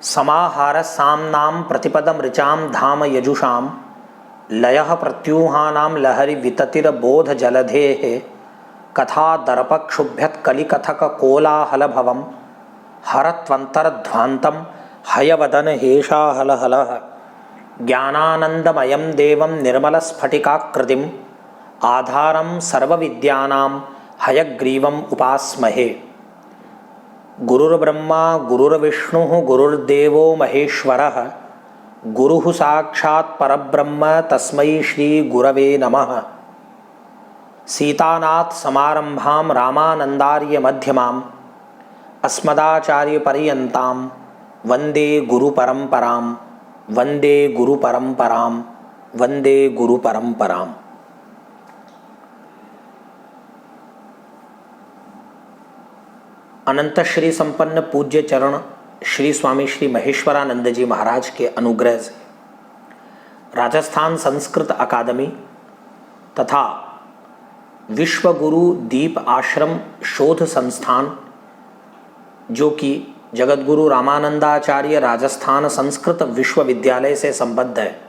समाहार साम्नां प्रतिपदम ऋचां धाम यजुषां लयः प्रत्यूहानां लहरी विततिर्बोध जलधेः कथा दर्पक्षुभ्यत् कलिकथक कोलाहल भवम हरत्वंतरध्वांतम हयवदन हेषाहलहलः ज्ञानानंदमयं देवं निर्मलस्फटिकाकृतिम् आधारं सर्वविद्यानां हयग्रीवम् उपास्महे। गुरुर्ब्रह्मा गुरुर्विष्णुः गुरुर्देवो महेश्वरः गुरुः साक्षात् परब्रह्म तस्मै श्री गुरवे नमः। सीतानाथ समारंभां रामानंदार्य मध्यमाम् अस्मदाचार्यपर्यन्तां वंदे गुरुपरंपरां वंदे गुरुपरंपरां वंदे गुरुपरंपराम्। अनंत श्री संपन्न पूज्य चरण श्री स्वामी श्री महेश्वरानंद जी महाराज के अनुग्रह से राजस्थान संस्कृत अकादमी तथा विश्व गुरु दीप आश्रम शोध संस्थान, जो कि जगतगुरु रामानंदाचार्य राजस्थान संस्कृत विश्वविद्यालय से संबद्ध है,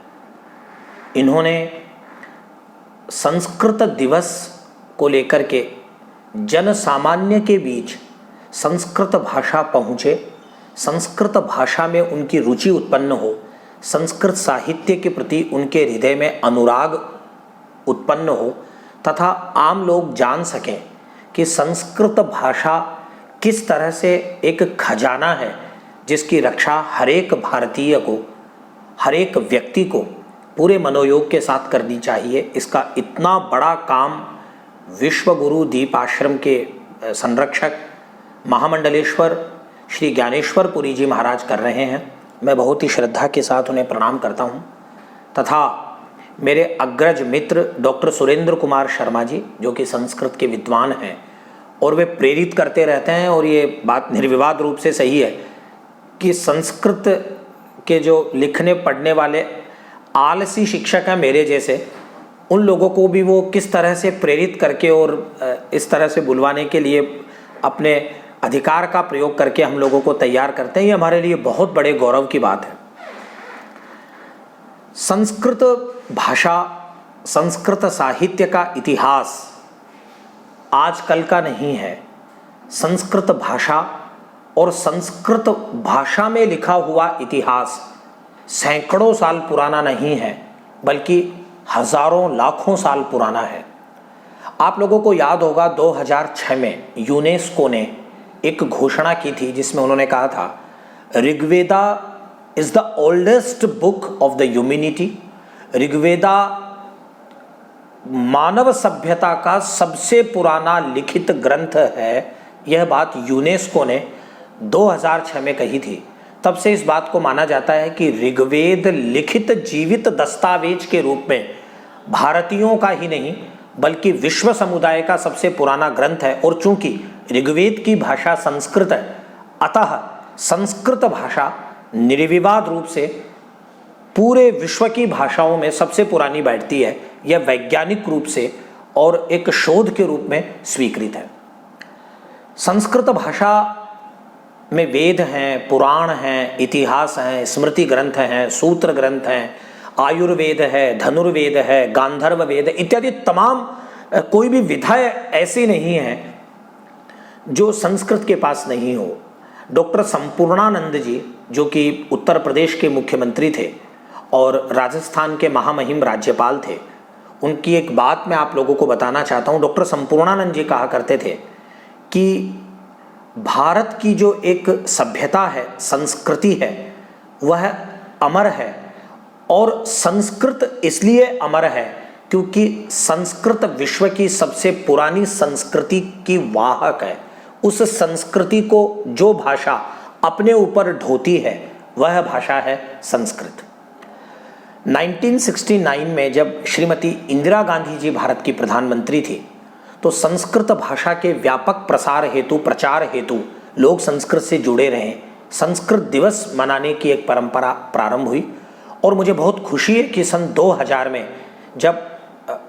इन्होंने संस्कृत दिवस को लेकर के जन सामान्य के बीच संस्कृत भाषा पहुँचे, संस्कृत भाषा में उनकी रुचि उत्पन्न हो, संस्कृत साहित्य के प्रति उनके हृदय में अनुराग उत्पन्न हो तथा आम लोग जान सकें कि संस्कृत भाषा किस तरह से एक खजाना है जिसकी रक्षा हरेक भारतीय को, हरेक व्यक्ति को पूरे मनोयोग के साथ करनी चाहिए। इसका इतना बड़ा काम विश्व गुरु दीप आश्रम के संरक्षक महामंडलेश्वर श्री ज्ञानेश्वर पुरी जी महाराज कर रहे हैं। मैं बहुत ही श्रद्धा के साथ उन्हें प्रणाम करता हूं तथा मेरे अग्रज मित्र डॉक्टर सुरेंद्र कुमार शर्मा जी, जो कि संस्कृत के विद्वान हैं और वे प्रेरित करते रहते हैं, और ये बात निर्विवाद रूप से सही है कि संस्कृत के जो लिखने पढ़ने वाले आलसी शिक्षक हैं मेरे जैसे, उन लोगों को भी वो किस तरह से प्रेरित करके और इस तरह से बुलवाने के लिए अपने अधिकार का प्रयोग करके हम लोगों को तैयार करते हैं, ये हमारे लिए बहुत बड़े गौरव की बात है। संस्कृत भाषा, संस्कृत साहित्य का इतिहास आजकल का नहीं है। संस्कृत भाषा और संस्कृत भाषा में लिखा हुआ इतिहास सैकड़ों साल पुराना नहीं है, बल्कि हजारों लाखों साल पुराना है। आप लोगों को याद होगा 2006 में यूनेस्को ने एक घोषणा की थी जिसमें उन्होंने कहा था Rigveda is the oldest book of the humanity. Rigveda मानव सभ्यता का सबसे पुराना लिखित ग्रंथ है। यह बात यूनेस्को ने 2006 में कही थी। तब से इस बात को माना जाता है कि ऋग्वेद लिखित जीवित दस्तावेज के रूप में भारतीयों का ही नहीं बल्कि विश्व समुदाय का सबसे पुराना ग्रंथ है। और चूंकि ऋग्वेद की भाषा संस्कृत है, अतः संस्कृत भाषा निर्विवाद रूप से पूरे विश्व की भाषाओं में सबसे पुरानी बैठती है। यह वैज्ञानिक रूप से और एक शोध के रूप में स्वीकृत है। संस्कृत भाषा में वेद हैं, पुराण हैं, इतिहास हैं, स्मृति ग्रंथ हैं, सूत्र ग्रंथ हैं, आयुर्वेद है, धनुर्वेद है, गांधर्व वेद इत्यादि तमाम, कोई भी विधा ऐसी नहीं है जो संस्कृत के पास नहीं हो। डॉक्टर संपूर्णानंद जी, जो कि उत्तर प्रदेश के मुख्यमंत्री थे और राजस्थान के महामहिम राज्यपाल थे, उनकी एक बात मैं आप लोगों को बताना चाहता हूँ। डॉक्टर संपूर्णानंद जी कहा करते थे कि भारत की जो एक सभ्यता है, संस्कृति है, वह अमर है। और संस्कृत इसलिए अमर है क्योंकि संस्कृत विश्व की सबसे पुरानी संस्कृति की वाहक है। उस संस्कृति को जो भाषा अपने ऊपर ढोती है वह भाषा है संस्कृत। 1969 में जब श्रीमती इंदिरा गांधी जी भारत की प्रधानमंत्री थी, तो संस्कृत भाषा के व्यापक प्रसार हेतु, प्रचार हेतु लोग संस्कृत से जुड़े रहे। संस्कृत दिवस मनाने की एक परंपरा प्रारंभ हुई और मुझे बहुत खुशी है कि सन 2000 में जब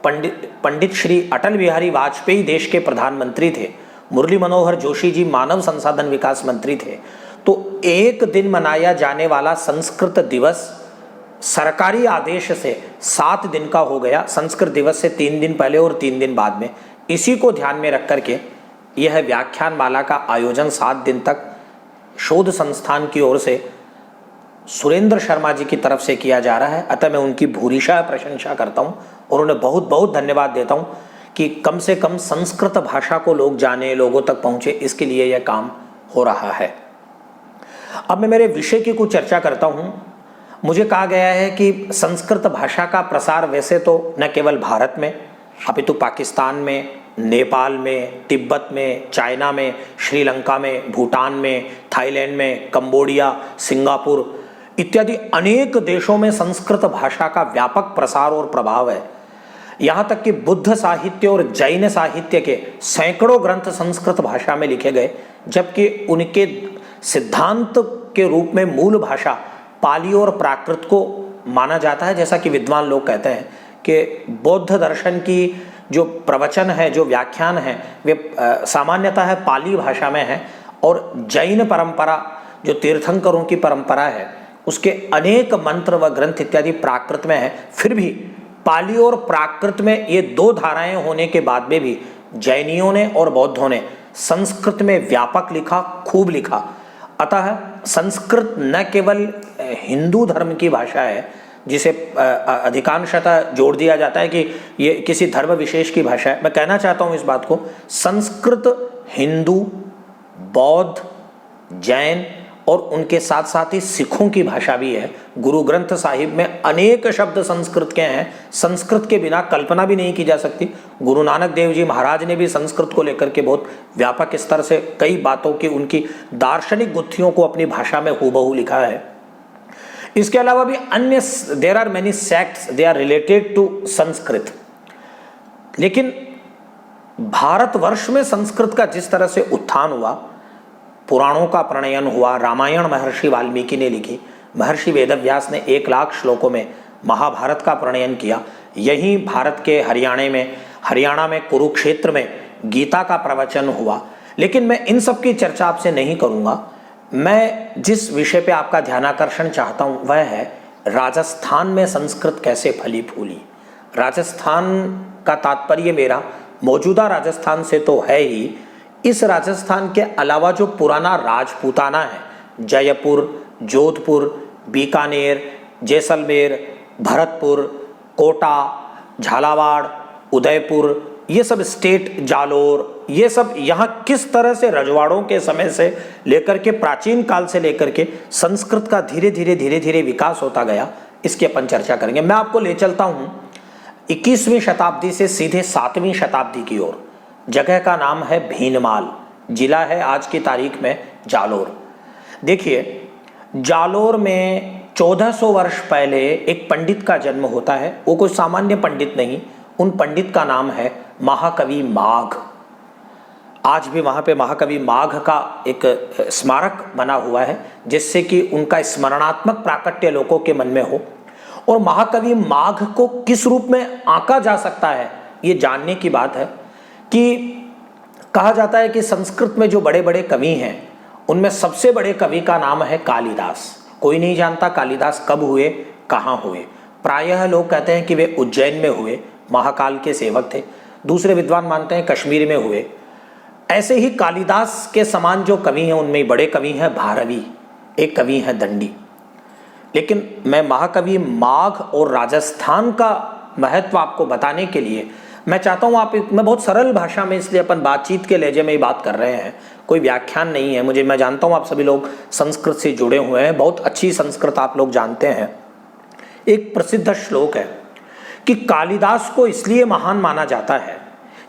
पंडित श्री अटल बिहारी वाजपेयी देश के प्रधानमंत्री थे, मुरली मनोहर जोशी जी मानव संसाधन विकास मंत्री थे, तो एक दिन मनाया जाने वाला संस्कृत दिवस सरकारी आदेश से 7 दिन का हो गया, संस्कृत दिवस से 3 दिन पहले और 3 दिन बाद में। इसी को ध्यान में रख करके यह व्याख्यान माला का आयोजन 7 दिन तक शोध संस्थान की ओर से सुरेंद्र शर्मा जी की तरफ से किया जा रहा है। अतः मैं उनकी भूरिशा प्रशंसा करता हूँ और उन्हें बहुत बहुत धन्यवाद देता हूँ कि कम से कम संस्कृत भाषा को लोग जाने, लोगों तक पहुँचे, इसके लिए यह काम हो रहा है। अब मैं मेरे विषय की कुछ चर्चा करता हूँ। मुझे कहा गया है कि संस्कृत भाषा का प्रसार वैसे तो न केवल भारत में अपितु पाकिस्तान में, नेपाल में, तिब्बत में, चाइना में, श्रीलंका में, भूटान में, थाईलैंड में, कंबोडिया, सिंगापुर इत्यादि अनेक देशों में संस्कृत भाषा का व्यापक प्रसार और प्रभाव है। यहाँ तक कि बुद्ध साहित्य और जैन साहित्य के सैकड़ों ग्रंथ संस्कृत भाषा में लिखे गए, जबकि उनके सिद्धांत के रूप में मूल भाषा पाली और प्राकृत को माना जाता है। जैसा कि विद्वान लोग कहते हैं कि बौद्ध दर्शन की जो प्रवचन है, जो व्याख्यान है, वे सामान्यतः पाली भाषा में है और जैन परंपरा जो तीर्थंकरों की परंपरा है उसके अनेक मंत्र व ग्रंथ इत्यादि प्राकृत में है। फिर भी पाली और प्राकृत में ये 2 धाराएं होने के बाद में भी जैनियों ने और बौद्धों ने संस्कृत में व्यापक लिखा, खूब लिखा। अतः संस्कृत न केवल हिंदू धर्म की भाषा है जिसे अधिकांशतः जोड़ दिया जाता है कि ये किसी धर्म विशेष की भाषा है। मैं कहना चाहता हूँ इस बात को, संस्कृत हिंदू, बौद्ध, जैन और उनके साथ साथ ही सिखों की भाषा भी है। गुरु ग्रंथ साहिब में अनेक शब्द संस्कृत के हैं, संस्कृत के बिना कल्पना भी नहीं की जा सकती। गुरु नानक देव जी महाराज ने भी संस्कृत को लेकर के बहुत व्यापक स्तर से कई बातों की, उनकी दार्शनिक गुत्थियों को अपनी भाषा में हूबहू लिखा है। इसके अलावा भी अन्य there are many sects, they are related to Sanskrit. लेकिन भारतवर्ष में संस्कृत का जिस तरह से उत्थान हुआ, पुराणों का प्रणयन हुआ, रामायण महर्षि वाल्मीकि ने लिखी, महर्षि वेदव्यास ने 1 लाख श्लोकों में महाभारत का प्रणयन किया, यहीं भारत के हरियाणा में कुरुक्षेत्र में गीता का प्रवचन हुआ। लेकिन मैं इन सब की चर्चा आपसे नहीं करूंगा। मैं जिस विषय पे आपका ध्यानाकर्षण चाहता हूं वह है राजस्थान में संस्कृत कैसे फली फूली। राजस्थान का तात्पर्य मेरा मौजूदा राजस्थान से तो है ही, इस राजस्थान के अलावा जो पुराना राजपूताना है, जयपुर, जोधपुर, बीकानेर, जैसलमेर, भरतपुर, कोटा, झालावाड़, उदयपुर, ये सब स्टेट, जालोर, ये सब यहाँ किस तरह से रजवाड़ों के समय से लेकर के प्राचीन काल से लेकर के संस्कृत का धीरे धीरे विकास होता गया, इसकी अपन चर्चा करेंगे। मैं आपको ले चलता हूँ 21वीं शताब्दी से सीधे 7वीं शताब्दी की ओर। जगह का नाम है भीनमाल, जिला है आज की तारीख में जालोर। देखिए, जालोर में 1400 वर्ष पहले एक पंडित का जन्म होता है। वो कोई सामान्य पंडित नहीं, उन पंडित का नाम है महाकवि माघ। आज भी वहाँ पे महाकवि माघ का एक स्मारक बना हुआ है जिससे कि उनका स्मरणात्मक प्राकट्य लोगों के मन में हो। और महाकवि माघ को किस रूप में आंका जा सकता है, ये जानने की बात है कि कहा जाता है कि संस्कृत में जो बड़े बड़े कवि हैं उनमें सबसे बड़े कवि का नाम है कालिदास। कोई नहीं जानता कालिदास कब हुए, कहाँ हुए। प्रायः लोग कहते हैं कि वे उज्जैन में हुए, महाकाल के सेवक थे। दूसरे विद्वान मानते हैं कश्मीर में हुए। ऐसे ही कालिदास के समान जो कवि हैं उनमें बड़े कवि हैं भारवी, एक कवि हैं दंडी। लेकिन मैं महाकवि माघ और राजस्थान का महत्व आपको बताने के लिए मैं चाहता हूँ मैं बहुत सरल भाषा में, इसलिए अपन बातचीत के लहजे में ही बात कर रहे हैं, कोई व्याख्यान नहीं है। मैं जानता हूँ आप सभी लोग संस्कृत से जुड़े हुए हैं, बहुत अच्छी संस्कृत आप लोग जानते हैं। एक प्रसिद्ध श्लोक है कि कालिदास को इसलिए महान माना जाता है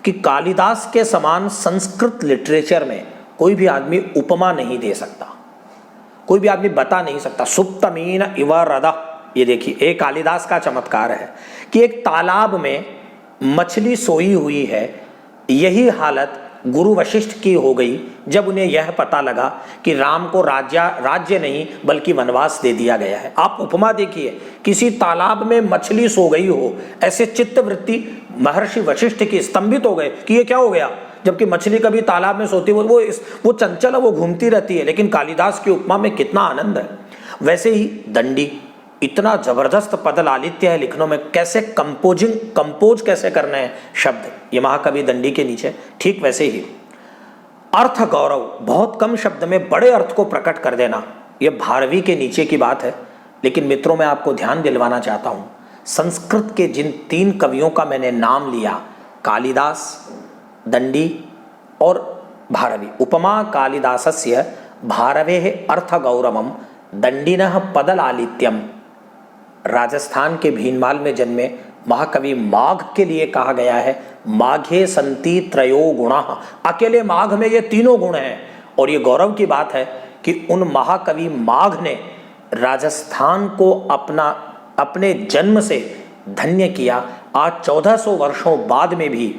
कि कालिदास के समान संस्कृत लिटरेचर में कोई भी आदमी उपमा नहीं दे सकता, कोई भी आदमी बता नहीं सकता। सुप्तमीन इव हृदः, ये देखिए एक कालिदास का चमत्कार है कि एक तालाब में मछली सोई हुई है। यही हालत गुरु वशिष्ठ की हो गई जब उन्हें यह पता लगा कि राम को राज्य नहीं बल्कि वनवास दे दिया गया है। आप उपमा देखिए, किसी तालाब में मछली सो गई हो, ऐसे चित्तवृत्ति महर्षि वशिष्ठ की स्तंभित हो गए कि ये क्या हो गया, जबकि मछली कभी तालाब में सोती है, वो चंचल है, वो घूमती रहती है, लेकिन कालिदास की उपमा में कितना आनंद है। वैसे ही दंडी, इतना जबरदस्त पद लालित्य है लिखनों में, कैसे कंपोज कैसे करने हैं शब्द, ये महाकवि दंडी के नीचे। ठीक वैसे ही अर्थ गौरव, बहुत कम शब्द में बड़े अर्थ को प्रकट कर देना, ये भारवी के नीचे की बात है। लेकिन मित्रों, मैं आपको ध्यान दिलवाना चाहता हूं, संस्कृत के जिन 3 कवियों का मैंने नाम लिया, कालिदास, दंडी और भारवी, उपमा कालिदासस्य भारवेः अर्थ गौरवम दंडिनः पद लालित्यम, राजस्थान के भीनमाल में जन्मे महाकवि माघ के लिए कहा गया है, माघे संति त्रयो गुणाः, अकेले माघ में ये 3 गुण हैं। और ये गौरव की बात है कि उन महाकवि माघ ने राजस्थान को अपने जन्म से धन्य किया। आज 1400 वर्षों बाद में भी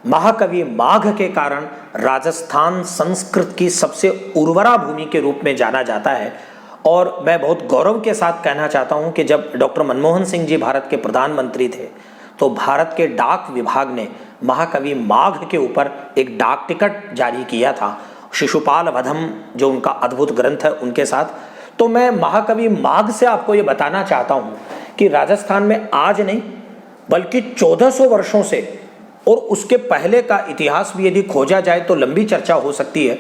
महाकवि माघ के कारण राजस्थान संस्कृत की सबसे उर्वरा भूमि के रूप में जाना जाता है। और मैं बहुत गौरव के साथ कहना चाहता हूं कि जब डॉक्टर मनमोहन सिंह जी भारत के प्रधानमंत्री थे, तो भारत के डाक विभाग ने महाकवि माघ के ऊपर एक डाक टिकट जारी किया था, शिशुपाल वधम जो उनका अद्भुत ग्रंथ है उनके साथ। तो मैं महाकवि माघ से आपको ये बताना चाहता हूं कि राजस्थान में आज नहीं बल्कि 1400 वर्षों से और उसके पहले का इतिहास भी यदि खोजा जाए तो लंबी चर्चा हो सकती है,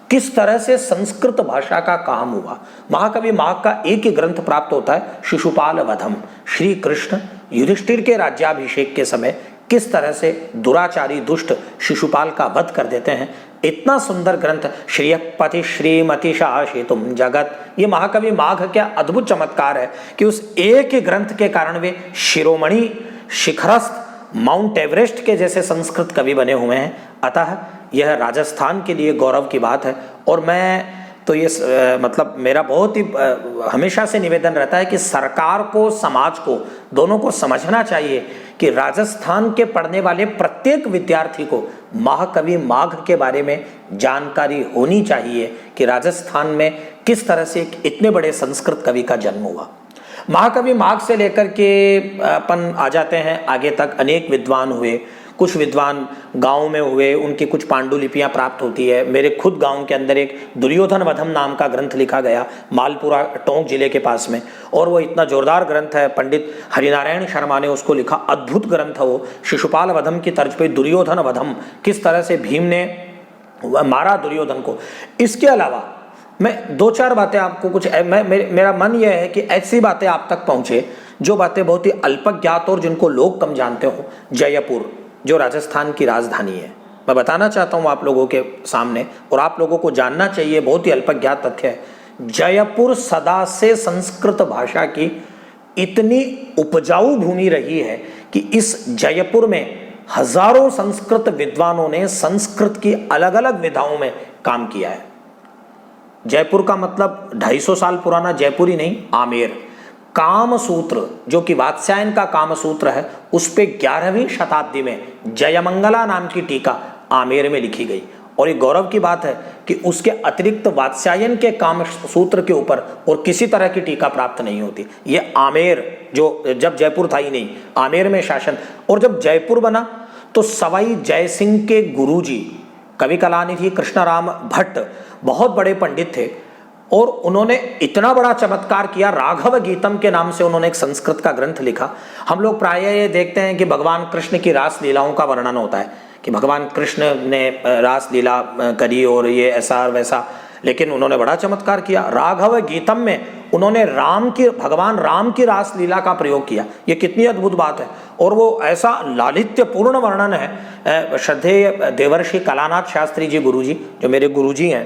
किस तरह से संस्कृत भाषा का काम हुआ। महाकवि माघ का एक ही ग्रंथ प्राप्त होता है, शिशुपाल वधम। श्री कृष्ण युधिष्ठिर के राज्याभिषेक के समय किस तरह से दुराचारी दुष्ट शिशुपाल का वध कर देते हैं, इतना सुंदर ग्रंथ श्रीयपति श्रीमती शासितुम जगत, ये महाकवि माघ क्या अद्भुत चमत्कार है कि उस एक ही ग्रंथ के कारण वे शिरोमणि शिखरस्थ माउंट एवरेस्ट के जैसे संस्कृत कवि बने हुए हैं। अतः यह राजस्थान के लिए गौरव की बात है। और मैं तो ये मतलब मेरा बहुत ही हमेशा से निवेदन रहता है कि सरकार को, समाज को, दोनों को समझना चाहिए कि राजस्थान के पढ़ने वाले प्रत्येक विद्यार्थी को महाकवि माघ के बारे में जानकारी होनी चाहिए कि राजस्थान में किस तरह से इतने बड़े संस्कृत कवि का जन्म हुआ। महाकवि माघ से लेकर के अपन आ जाते हैं आगे तक, अनेक विद्वान हुए। कुछ विद्वान गांव में हुए, उनकी कुछ पांडुलिपियां प्राप्त होती है। मेरे खुद गांव के अंदर एक दुर्योधन वधम नाम का ग्रंथ लिखा गया, मालपुरा टोंक जिले के पास में, और वो इतना जोरदार ग्रंथ है। पंडित हरिनारायण शर्मा ने उसको लिखा, अद्भुत ग्रंथ है वो। शिशुपाल वधम की तर्ज पे दुर्योधन वधम, किस तरह से भीम ने मारा दुर्योधन को। इसके अलावा मैं 2-4 बातें आपको कुछ मेरा मन यह है कि ऐसी बातें आप तक पहुंचे जो बातें बहुत ही अल्पज्ञात और जिनको लोग कम जानते हो। जयपुर जो राजस्थान की राजधानी है, मैं बताना चाहता हूं आप लोगों के सामने, और आप लोगों को जानना चाहिए, बहुत ही अल्पज्ञात तथ्य है। जयपुर सदा से संस्कृत भाषा की इतनी उपजाऊ भूमि रही है कि इस जयपुर में हजारों संस्कृत विद्वानों ने संस्कृत की अलग अलग विधाओं में काम किया है। जयपुर का मतलब 250 साल पुराना जयपुर ही नहीं, आमेर। कामसूत्र जो कि वात्स्यायन का कामसूत्र है, उस पे 11वीं शताब्दी में जयमंगला नाम की टीका आमेर में लिखी गई। और ये गौरव की बात है कि उसके अतिरिक्त वात्स्यायन के कामसूत्र के ऊपर और किसी तरह की टीका प्राप्त नहीं होती। ये आमेर, जो जब जयपुर था ही नहीं, आमेर में शासन। और जब जयपुर बना तो सवाई जयसिंह के गुरुजी कवि कलानिधि कृष्णराम भट्ट बहुत बड़े पंडित थे, और उन्होंने इतना बड़ा चमत्कार किया। राघव गीतम के नाम से उन्होंने एक संस्कृत का ग्रंथ लिखा। हम लोग प्रायः ये देखते हैं कि भगवान कृष्ण की रास लीलाओं का वर्णन होता है कि भगवान कृष्ण ने रास लीला करी और ये ऐसा और वैसा, लेकिन उन्होंने बड़ा चमत्कार किया। राघव गीतम में उन्होंने भगवान राम की रास लीला का प्रयोग किया। ये कितनी अद्भुत बात है। और वो ऐसा लालित्यपूर्ण वर्णन है। श्रद्धेय देवर्षि कलानाथ शास्त्री जी गुरुजी, जो मेरे गुरुजी हैं,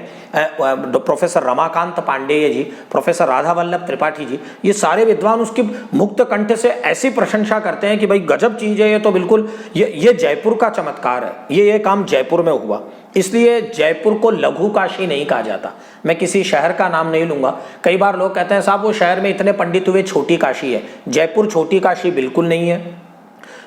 प्रोफेसर रमाकांत पांडेय जी, प्रोफेसर राधा वल्लभ त्रिपाठी जी, ये सारे विद्वान उसकी मुक्त कंठ से ऐसी प्रशंसा करते हैं कि भाई गजब चीज है ये, तो बिल्कुल ये जयपुर का चमत्कार है, ये काम जयपुर में हुआ। इसलिए जयपुर को लघु काशी नहीं कहा जाता। मैं किसी शहर का नाम नहीं लूंगा। कई बार लोग कहते हैं साहब वो शहर में इतने पंडित हुए, छोटी काशी है। जयपुर छोटी काशी बिल्कुल नहीं है।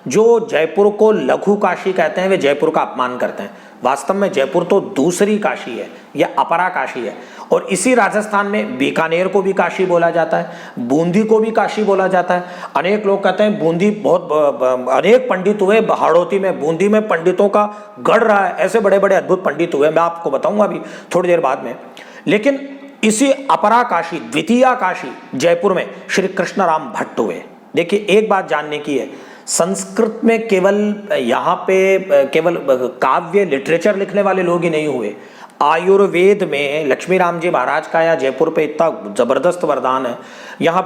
जो जयपुर को लघु काशी कहते हैं वे जयपुर का अपमान करते हैं। वास्तव में जयपुर तो दूसरी काशी है या अपरा काशी है। और इसी राजस्थान में बीकानेर को भी काशी बोला जाता है, बूंदी को भी काशी बोला जाता है। अनेक लोग कहते हैं बूंदी बहुत, अनेक पंडित हुए हाड़ौती में, बूंदी में पंडितों का गढ़ रहा है, ऐसे बड़े बड़े अद्भुत पंडित हुए, मैं आपको बताऊंगा अभी थोड़ी देर बाद में। लेकिन इसी अपरा काशी, द्वितीय काशी जयपुर में श्री कृष्णराम भट्ट हुए। देखिए एक बात जानने की है, संस्कृत में केवल यहाँ पे केवल काव्य लिटरेचर लिखने वाले लोग ही नहीं हुए, आयुर्वेद में लक्ष्मी राम जी महाराज का यहाँ जयपुर पे इतना जबरदस्त वरदान है, यहाँ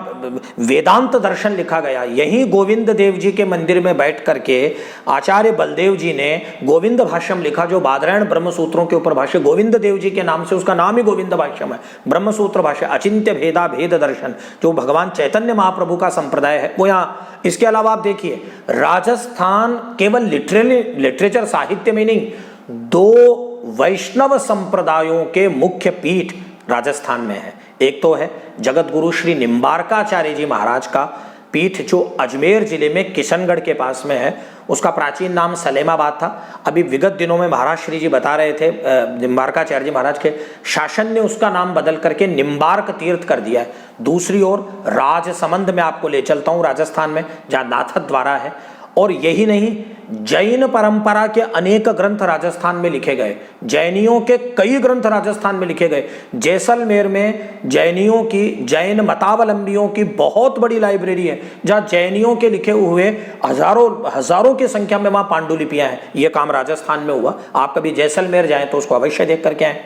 वेदांत दर्शन लिखा गया। यही गोविंद देव जी के मंदिर में बैठ करके आचार्य बलदेव जी ने गोविंद भाष्यम लिखा, जो बादरायण ब्रह्म सूत्रों के ऊपर भाष्य, गोविंद देव जी के नाम से उसका नाम ही गोविंद भाष्यम है, ब्रह्म सूत्र भाष्य, अचिंत्य भेदा भेद दर्शन, जो भगवान चैतन्य महाप्रभु का संप्रदाय है वो यहाँ। इसके अलावा आप देखिए राजस्थान केवल लिटरेचर साहित्य में नहीं, दो वैष्णव संप्रदायों के मुख्य पीठ राजस्थान में है। एक तो है जगत गुरु श्री निम्बारकाचार्य जी महाराज का पीठ, जो अजमेर जिले में किशनगढ़ के पास में है, उसका प्राचीन नाम सलेमाबाद था। अभी विगत दिनों में महाराज श्री जी बता रहे थे, निम्बारकाचार्य जी महाराज के शासन ने उसका नाम बदल करके निम्बार्क तीर्थ कर दिया है। दूसरी ओर राजसमंद में आपको ले चलता हूँ, राजस्थान में, जहाँ नाथद द्वारा है। और यही नहीं, जैन परंपरा के अनेक ग्रंथ राजस्थान में लिखे गए, जैनियों के कई ग्रंथ राजस्थान में लिखे गए। जैसलमेर में जैनियों की, जैन मतावलंबियों की बहुत बड़ी लाइब्रेरी है, जहाँ जैनियों के लिखे हुए हजारों की संख्या में वहाँ पांडुलिपियां हैं। ये काम राजस्थान में हुआ। आप कभी जैसलमेर जाएं तो उसको अवश्य देख करके आए।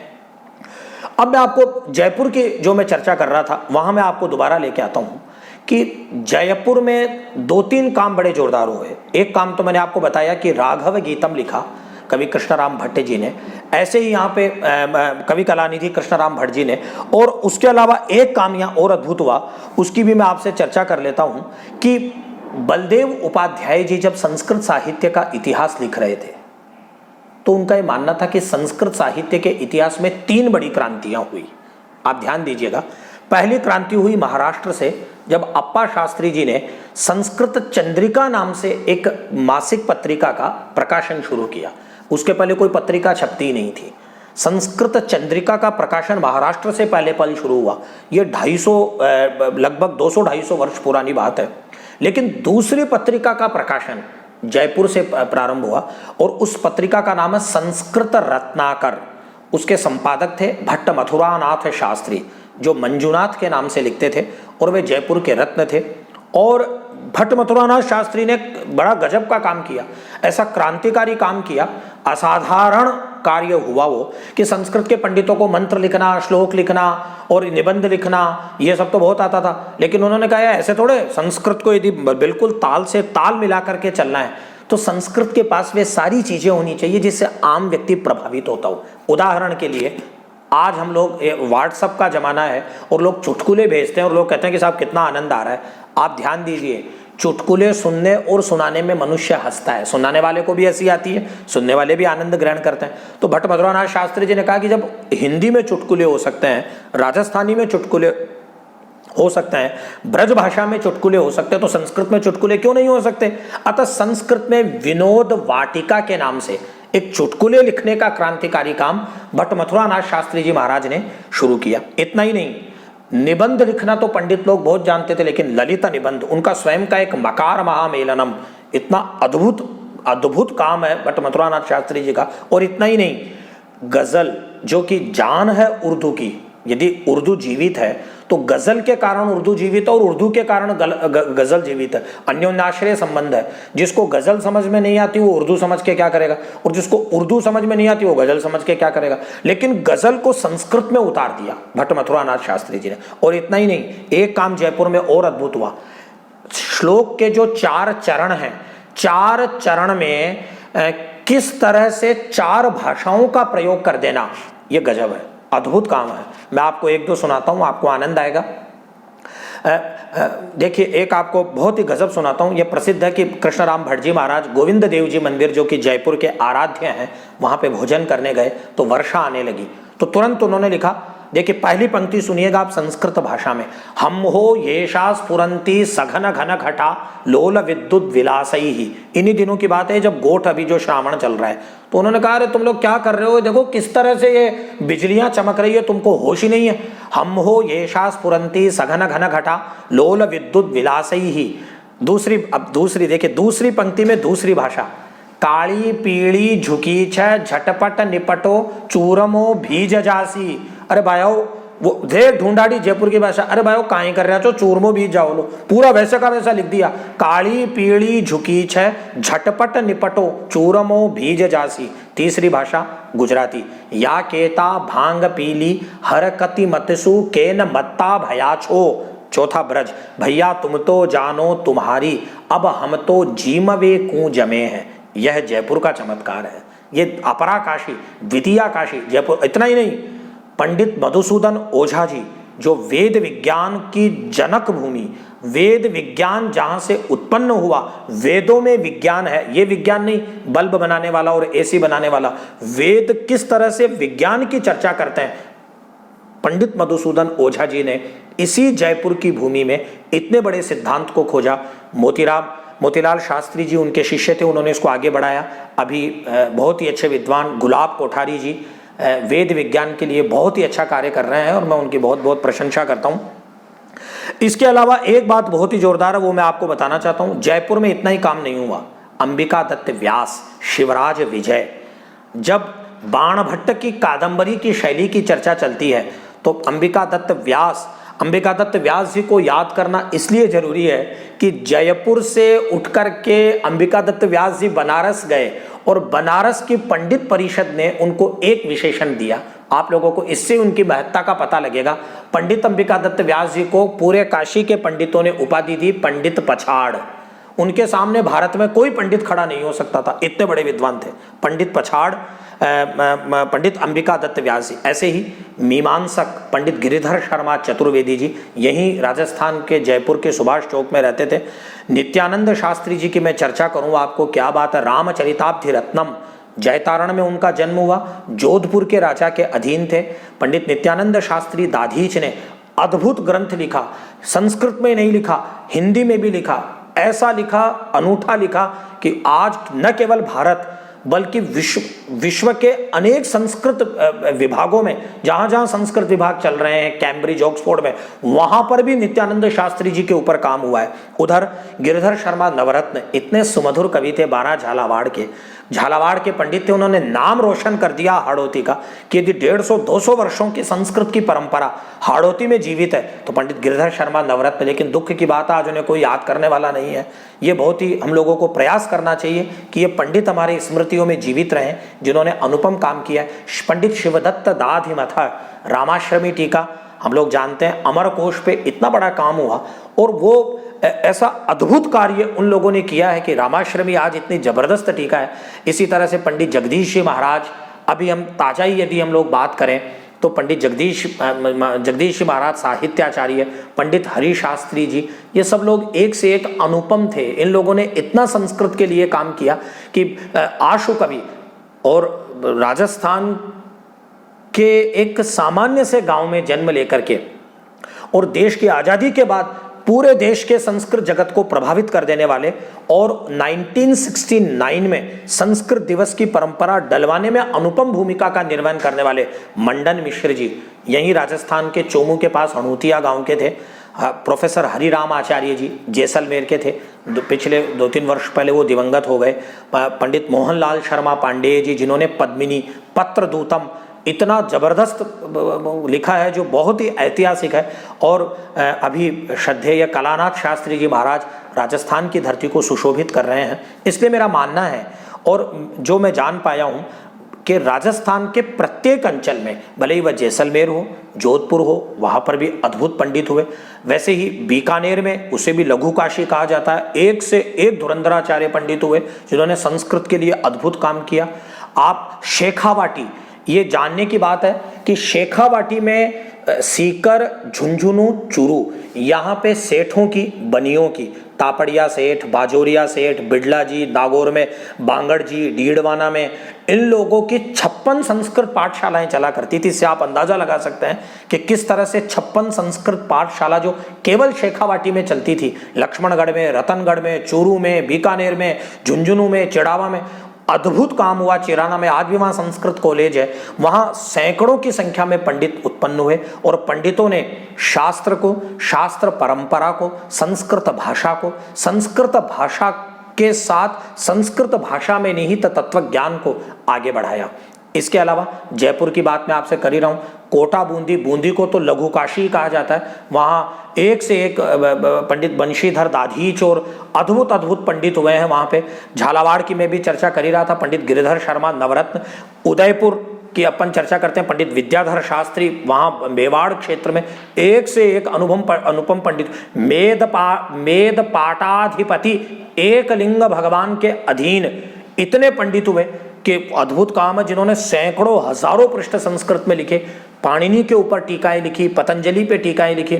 अब मैं आपको जयपुर की जो मैं चर्चा कर रहा था, वहां मैं आपको दोबारा लेके आता हूं कि जयपुर में दो तीन काम बड़े जोरदार हुए। एक काम तो मैंने आपको बताया कि राघव गीतम लिखा कवि कृष्णराम भट्ट जी ने, ऐसे ही यहाँ पे कवि कलानिधि कृष्णराम भट्ट जी ने। और उसके अलावा एक काम यहाँ और अद्भुत हुआ, उसकी भी मैं आपसे चर्चा कर लेता हूँ कि बलदेव उपाध्याय जी जब संस्कृत साहित्य का इतिहास लिख रहे थे, तो उनका यह मानना था कि संस्कृत साहित्य के इतिहास में तीन बड़ी क्रांतियां हुई। आप ध्यान दीजिएगा। पहली क्रांति हुई महाराष्ट्र से, जब अप्पा शास्त्री जी ने संस्कृत चंद्रिका नाम से एक मासिक पत्रिका का प्रकाशन शुरू किया। उसके पहले कोई पत्रिका छपती ही नहीं थी। संस्कृत चंद्रिका का प्रकाशन महाराष्ट्र से पहले पल शुरू हुआ। ये 250 लगभग 200-250 वर्ष पुरानी बात है। लेकिन दूसरी पत्रिका का प्रकाशन जयपुर से प्रारंभ हुआ, और उस पत्रिका का नाम है संस्कृत रत्नाकर। उसके संपादक थे भट्ट मथुरानाथ शास्त्री, जो मंजूनाथ के नाम से लिखते थे, और वे जयपुर के रत्न थे। और भट्ट मथुरानाथ शास्त्री ने बड़ा गजब का काम किया, ऐसा क्रांतिकारी काम किया, असाधारण कार्य हुआ वो, कि संस्कृत के पंडितों को मंत्र लिखना, श्लोक लिखना और निबंध लिखना ये सब तो बहुत आता था। लेकिन उन्होंने कहा ऐसे थोड़े, संस्कृत को यदि बिल्कुल ताल से ताल मिला करके चलना है तो संस्कृत के पास वे सारी चीजें होनी चाहिए जिससे आम व्यक्ति प्रभावित होता हो। उदाहरण के लिए, आज हम लोग, व्हाट्सएप का जमाना है और लोग चुटकुले भेजते हैं और लोग कहते हैं कि साहब कितना आनंद आ रहा है। आप ध्यान दीजिए, चुटकुले सुनने और सुनाने में मनुष्य हंसता है, सुनाने वाले को भी हंसी आती है, सुनने वाले भी आनंद ग्रहण करते हैं। तो भट्ट मधुरानाथ शास्त्री जी ने कहा कि जब हिंदी में चुटकुले हो सकते हैं, राजस्थानी में चुटकुले हो सकते हैं, ब्रज भाषा में चुटकुले हो सकते हैं, तो संस्कृत में चुटकुले क्यों नहीं हो सकते? अतः संस्कृत में विनोद वाटिका के नाम से एक चुटकुले लिखने का क्रांतिकारी काम भट्ट मथुरानाथ शास्त्री जी महाराज ने शुरू किया। इतना ही नहीं, निबंध लिखना तो पंडित लोग बहुत जानते थे, लेकिन ललित निबंध, उनका स्वयं का एक मकार महामेलनम, इतना अद्भुत काम है भट्ट मथुरानाथ शास्त्री जी का। और इतना ही नहीं, गजल जो कि जान है उर्दू की, यदि उर्दू जीवित है तो गजल के कारण उर्दू जीवित है और उर्दू के कारण गजल जीवित है। अन्योन्याश्रय संबंध है। जिसको गजल समझ में नहीं आती वो उर्दू समझ के क्या करेगा, और जिसको उर्दू समझ में नहीं आती वो गजल समझ के क्या करेगा। लेकिन गजल को संस्कृत में उतार दिया भट्ट मथुरानाथ शास्त्री जी ने। और इतना ही नहीं, एक काम जयपुर में और अद्भुत हुआ, श्लोक के जो 4 चरण हैं, 4 चरण में किस तरह से 4 भाषाओं का प्रयोग कर देना, यह गजब है, अद्भुत काम है। मैं आपको 1-2 सुनाता हूं, आपको आनंद आएगा। देखिए, एक आपको बहुत ही गजब सुनाता हूं। यह प्रसिद्ध है कि कृष्णराम भट्ट जी महाराज गोविंद देव जी मंदिर, जो कि जयपुर के आराध्य हैं, वहां पे भोजन करने गए तो वर्षा आने लगी। तो तुरंत उन्होंने लिखा, देखिए पहली पंक्ति सुनिएगा आप संस्कृत भाषा में, हम हो येषा स्फुरंती सघन घन घटा लोल विद्युत विलासई ही। इन्हीं दिनों की बात है जब गोठ, अभी जो श्रावण चल रहा है, तो उन्होंने कहा अरे तुम लोग क्या कर रहे हो, देखो किस तरह से ये बिजलियां चमक रही है, तुमको होश ही नहीं है। हम हो येषा स्फुरंती सघन घन घटा लोल विद्युत विलासई ही। दूसरी देखिए, दूसरी पंक्ति में दूसरी भाषा, काली पीली झुकी छ झटपट निपटो चूरमो भीज जासी। अरे भाइयों, वो देख ढूंढाड़ी जयपुर की भाषा, अरे भाइयों काहे कर रहे हो, चूरमो बीज जाओ लो, पूरा वैसे का वैसा लिख दिया। काली पीली झुकी छ झटपट निपटो चूरमो भीज जासी। तीसरी भाषा गुजराती, या केता भांग पीली हरकति मतसु केन मत्ता भया छो। चौथा ब्रज, भैया तुम तो जानो तुम्हारी अब हम तो जीमवे कूं जमे हैं। यह जयपुर का चमत्कार है, ये अपरा काशी द्वितीया काशी जयपुर। इतना ही नहीं, पंडित मधुसूदन ओझा जी जो वेद विज्ञान की जनक भूमि, वेद विज्ञान जहां से उत्पन्न हुआ, वेदों में विज्ञान है, ये विज्ञान नहीं बल्ब बनाने वाला और एसी बनाने वाला, वेद किस तरह से विज्ञान की चर्चा करते हैं, पंडित मधुसूदन ओझा जी ने इसी जयपुर की भूमि में इतने बड़े सिद्धांत को खोजा। मोतीलाल शास्त्री जी उनके शिष्य थे, उन्होंने इसको आगे बढ़ाया। अभी बहुत ही अच्छे विद्वान गुलाब कोठारी जी वेद विज्ञान के लिए बहुत ही अच्छा कार्य कर रहे हैं और मैं उनकी बहुत बहुत प्रशंसा करता हूं। इसके अलावा एक बात बहुत ही जोरदार है, वो मैं आपको बताना चाहता हूं। जयपुर में इतना ही काम नहीं हुआ, अंबिका दत्त व्यास, शिवराज विजय, जब बाण भट्ट की कादंबरी की शैली की चर्चा चलती है तो अंबिका दत्त व्यास जी को याद करना इसलिए जरूरी है कि जयपुर से उठकर के अंबिका दत्त व्यास जी बनारस गए और बनारस की पंडित परिषद ने उनको एक विशेषण दिया। आप लोगों को इससे उनकी महत्ता का पता लगेगा। पंडित अंबिका दत्त व्यास जी को पूरे काशी के पंडितों ने उपाधि दी पंडित पछाड़। उनके सामने भारत में कोई पंडित खड़ा नहीं हो सकता था, इतने बड़े विद्वान थे पंडित पछाड़, पंडित अंबिका दत्त व्यास जी। ऐसे ही मीमांसक पंडित गिरिधर शर्मा चतुर्वेदी जी यहीं राजस्थान के जयपुर के सुभाष चौक में रहते थे। नित्यानंद शास्त्री जी की मैं चर्चा करूं आपको, क्या बात है, रामचरिताब्धि रत्नम जयतारण में उनका जन्म हुआ, जोधपुर के राजा के अधीन थे। पंडित नित्यानंद शास्त्री दाधीच ने अद्भुत ग्रंथ लिखा, संस्कृत में नहीं लिखा, हिंदी में भी लिखा, ऐसा लिखा, अनूठा लिखा कि आज न केवल भारत बल्कि विश्व के अनेक संस्कृत विभागों में, जहां जहां संस्कृत विभाग चल रहे हैं, कैम्ब्रिज ऑक्सफोर्ड में, वहां पर भी नित्यानंद शास्त्री जी के ऊपर काम हुआ है। उधर गिरिधर शर्मा नवरत्न इतने सुमधुर कवि थे, 12 झालावाड़ के पंडित थे, उन्होंने नाम रोशन कर दिया हाड़ौती का कि यदि 150-200 वर्षों की संस्कृत की परंपरा हाड़ौती में जीवित है तो पंडित गिरिधर शर्मा नवरत्न। लेकिन दुख की बात है आज उन्हें कोई याद करने वाला नहीं है। ये बहुत ही हम लोगों को प्रयास करना चाहिए कि ये पंडित हमारी स्मृतियों में जीवित रहें जिन्होंने अनुपम काम किया है। पंडित शिवदत्त दाधिमथ रामाश्रमी टीका हम लोग जानते हैं, अमरकोश पे इतना बड़ा काम हुआ और वो ऐसा अद्भुत कार्य उन लोगों ने किया है कि रामाश्रमी आज इतनी जबरदस्त टीका है। इसी तरह से पंडित जगदीश जी महाराज, अभी हम ताजा ही यदि हम लोग बात करें तो पंडित जगदीश जी महाराज साहित्याचार्य, पंडित हरि शास्त्री जी, ये सब लोग एक से एक अनुपम थे। इन लोगों ने इतना संस्कृत के लिए काम किया कि आशु कवि और राजस्थान के एक सामान्य से गांव में जन्म लेकर के और देश की आजादी के बाद पूरे देश के संस्कृत जगत को प्रभावित कर देने वाले और 1969 में संस्कृत दिवस की परंपरा डलवाने में अनुपम भूमिका का निर्वहन करने वाले मंडन मिश्र जी यहीं राजस्थान के चोमू के पास हणूतिया गांव के थे। प्रोफेसर हरिराम आचार्य जी जैसलमेर के थे, पिछले 2-3 वर्ष पहले वो दिवंगत हो गए। पंडित मोहनलाल शर्मा पांडेय जी जिन्होंने पद्मिनी, पत्रदूतम इतना जबरदस्त लिखा है जो बहुत ही ऐतिहासिक है। और अभी श्रद्धेय कलानाथ शास्त्री जी महाराज राजस्थान की धरती को सुशोभित कर रहे हैं। इसलिए मेरा मानना है और जो मैं जान पाया हूँ कि राजस्थान के प्रत्येक अंचल में, भले ही वह जैसलमेर हो, जोधपुर हो, वहाँ पर भी अद्भुत पंडित हुए। वैसे ही बीकानेर में, उसे भी लघु काशी कहा जाता है, एक से एक धुरंधराचार्य पंडित हुए जिन्होंने संस्कृत के लिए अद्भुत काम किया। आप शेखावाटी, ये जानने की बात है कि शेखावाटी में सीकर, झुंझुनू, चूरू, यहाँ पे सेठों की, बनियों की, तापड़िया सेठ, बाजोरिया सेठ, बिड़ला जी, नागौर में बांगड़ जी, डीडवाना में, इन लोगों की 56 संस्कृत पाठशालाएं चला करती थी। इससे आप अंदाजा लगा सकते हैं कि किस तरह से 56 संस्कृत पाठशाला जो केवल शेखावाटी में चलती थी, लक्ष्मणगढ़ में, रतनगढ़ में, चूरू में, बीकानेर में, झुंझुनू में, चिड़ावा में, अद्भुत काम हुआ चिराना में। आज भी वहाँ संस्कृत कॉलेज है, वहाँ सैकड़ों की संख्या में पंडित उत्पन्न हुए और पंडितों ने शास्त्र को, शास्त्र परंपरा को, संस्कृत भाषा को, संस्कृत भाषा के साथ संस्कृत भाषा में निहित तत्व ज्ञान को आगे बढ़ाया। इसके अलावा जयपुर की बात मैं आपसे कर ही रहा हूँ, कोटा बूंदी, बूंदी को तो लघु काशी कहा जाता है, वहाँ एक से एक पंडित बंशीधर दाधीच और अद्भुत अद्भुत पंडित हुए हैं वहाँ पे। झालावाड़ की मैं भी चर्चा कर ही रहा था, पंडित गिरिधर शर्मा नवरत्न। उदयपुर की अपन चर्चा करते हैं, पंडित विद्याधर शास्त्री, वहाँ मेवाड़ क्षेत्र में एक से एक अनुपम पंडित। मेद पाटाधिपति एकलिंग भगवान के अधीन इतने पंडित हुए कि अद्भुत काम है, जिन्होंने सैकड़ों हजारों पृष्ठ संस्कृत में लिखे। पाणिनि के ऊपर टीकाएं लिखी, पतंजलि पे टीकाएं लिखी।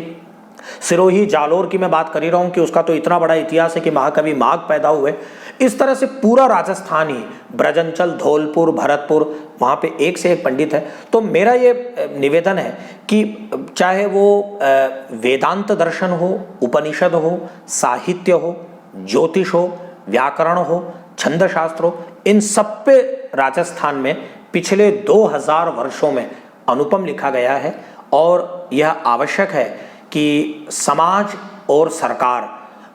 सिरोही जालोर की मैं बात कर ही रहा हूँ कि उसका तो इतना बड़ा इतिहास है कि महाकवि माघ पैदा हुए। इस तरह से पूरा राजस्थान ही, ब्रजंचल, धौलपुर, भरतपुर, वहाँ पे एक से एक पंडित है। तो मेरा ये निवेदन है कि चाहे वो वेदांत दर्शन हो, उपनिषद हो, साहित्य हो, ज्योतिष हो, व्याकरण हो, छंद शास्त्र हो, इन सब पे राजस्थान में पिछले 2000 वर्षों में अनुपम लिखा गया है। और यह आवश्यक है कि समाज और सरकार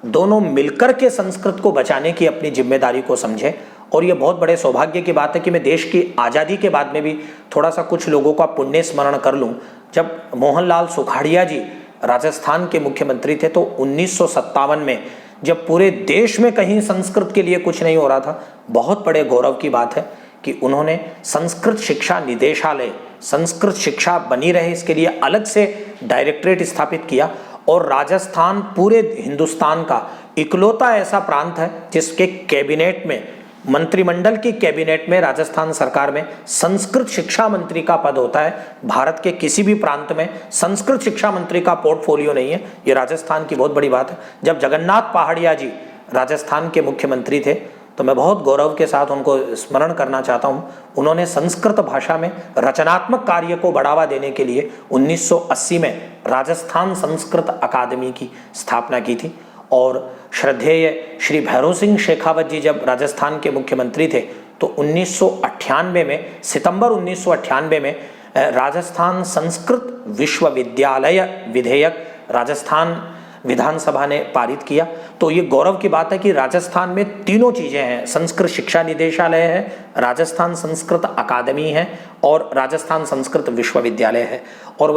दोनों मिलकर के संस्कृत को बचाने की अपनी जिम्मेदारी को समझे। और यह बहुत बड़े सौभाग्य की बात है कि मैं देश की आज़ादी के बाद में भी थोड़ा सा कुछ लोगों का पुण्य स्मरण कर लूँ। जब मोहनलाल सुखाड़िया जी राजस्थान के मुख्यमंत्री थे तो 1957 में जब पूरे देश में कहीं संस्कृत के लिए कुछ नहीं हो रहा था, बहुत बड़े गौरव की बात है कि उन्होंने संस्कृत शिक्षा निदेशालय, संस्कृत शिक्षा बनी रहे इसके लिए अलग से डायरेक्टरेट स्थापित किया। और राजस्थान पूरे हिंदुस्तान का इकलौता ऐसा प्रांत है जिसके कैबिनेट में, मंत्रिमंडल की कैबिनेट में, राजस्थान सरकार में संस्कृत शिक्षा मंत्री का पद होता है। भारत के किसी भी प्रांत में संस्कृत शिक्षा मंत्री का पोर्टफोलियो नहीं है, ये राजस्थान की बहुत बड़ी बात है। जब जगन्नाथ पहाड़िया जी राजस्थान के मुख्यमंत्री थे तो मैं बहुत गौरव के साथ उनको स्मरण करना चाहता हूँ। उन्होंने संस्कृत भाषा में रचनात्मक कार्य को बढ़ावा देने के लिए 1980 में राजस्थान संस्कृत अकादमी की स्थापना की थी। और श्रद्धेय श्री भैरव सिंह शेखावत जी जब राजस्थान के मुख्यमंत्री थे तो 1998 में, सितंबर 1998 में राजस्थान संस्कृत विश्वविद्यालय विधेयक राजस्थान विधानसभा ने पारित किया। तो ये गौरव की बात है कि राजस्थान में तीनों चीज़ें हैं, संस्कृत शिक्षा निदेशालय है, राजस्थान संस्कृत अकादमी है और राजस्थान संस्कृत विश्वविद्यालय है। और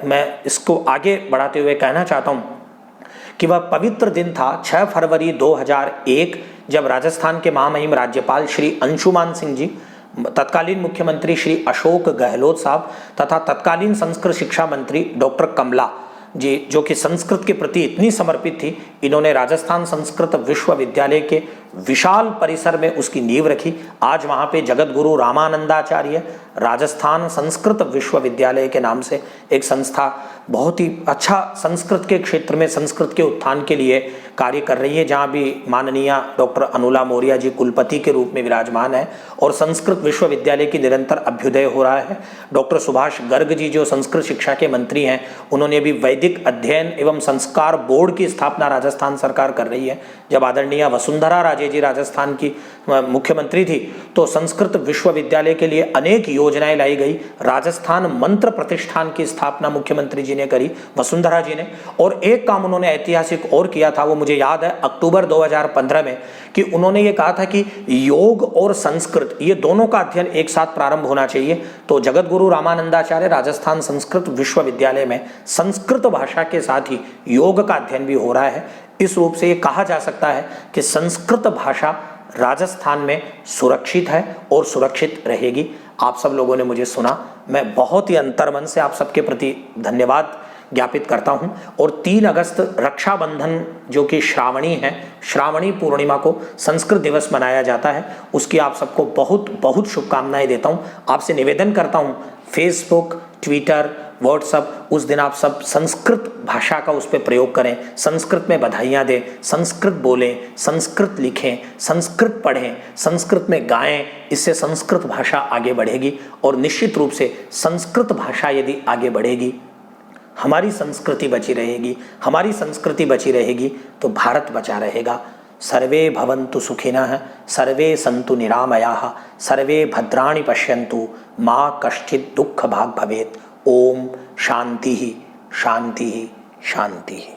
मैं इसको आगे बढ़ाते हुए कहना चाहता हूँ कि वह पवित्र दिन था 6 फरवरी 2001 जब राजस्थान के महामहिम राज्यपाल श्री अंशुमान सिंह जी, तत्कालीन मुख्यमंत्री श्री अशोक गहलोत साहब तथा तत्कालीन संस्कृत शिक्षा मंत्री डॉक्टर कमला जी, जो कि संस्कृत के प्रति इतनी समर्पित थी, इन्होंने राजस्थान संस्कृत विश्वविद्यालय के विशाल परिसर में उसकी नींव रखी। आज वहाँ पे जगत गुरु रामानंदाचार्य राजस्थान संस्कृत विश्वविद्यालय के नाम से एक संस्था बहुत ही अच्छा संस्कृत के क्षेत्र में संस्कृत के उत्थान के लिए कार्य कर रही है, जहाँ भी माननीय डॉक्टर अनुला मौर्य जी कुलपति के रूप में विराजमान है और संस्कृत विश्वविद्यालय की निरंतर अभ्युदय हो रहा है। डॉक्टर सुभाष गर्ग जी जो संस्कृत शिक्षा के मंत्री हैं, उन्होंने भी वैदिक अध्ययन एवं संस्कार बोर्ड की स्थापना राजस्थान सरकार कर रही है। जब आदरणीय वसुंधरा राजे जी राजस्थान की मुख्यमंत्री थी तो संस्कृत विश्वविद्यालय के लिए अनेक योजनाएं लाई गई। राजस्थान मंत्र प्रतिष्ठान की स्थापना मुख्यमंत्री जी ने करी, वसुंधरा जी ने। और एक काम उन्होंने ऐतिहासिक और किया था, वो मुझे याद है अक्टूबर 2015 में, कि उन्होंने ये कहा था कि योग और संस्कृत ये दोनों का अध्ययन एक साथ प्रारंभ होना चाहिए। तो जगत गुरु रामानंदाचार्य राजस्थान संस्कृत विश्वविद्यालय में संस्कृत भाषा के साथ ही योग का अध्ययन भी हो रहा है। इस रूप से ये कहा जा सकता है कि संस्कृत भाषा राजस्थान में सुरक्षित है और सुरक्षित रहेगी। आप सब लोगों ने मुझे सुना, मैं बहुत ही अंतर्मन से आप सबके प्रति धन्यवाद ज्ञापित करता हूं। और 3 अगस्त रक्षाबंधन जो कि श्रावणी है, श्रावणी पूर्णिमा को संस्कृत दिवस मनाया जाता है, उसकी आप सबको बहुत बहुत शुभकामनाएं देता हूं। आपसे निवेदन करता हूं, फेसबुक, ट्विटर, व्हाट्सअप, उस दिन आप सब संस्कृत भाषा का उस पर प्रयोग करें, संस्कृत में बधाइयाँ दें, संस्कृत बोलें, संस्कृत लिखें, संस्कृत पढ़ें, संस्कृत में गाएं। इससे संस्कृत भाषा आगे बढ़ेगी और निश्चित रूप से संस्कृत भाषा यदि आगे बढ़ेगी, हमारी संस्कृति बची रहेगी, हमारी संस्कृति बची रहेगी तो भारत बचा रहेगा। सर्वे भवन्तु सुखिनः, सर्वे सन्तु निरामयाः, सर्वे भद्राणि पश्यन्तु, माँ कश्चित् दुःख भाग् भवेत्। ओम शांति शांति शांति।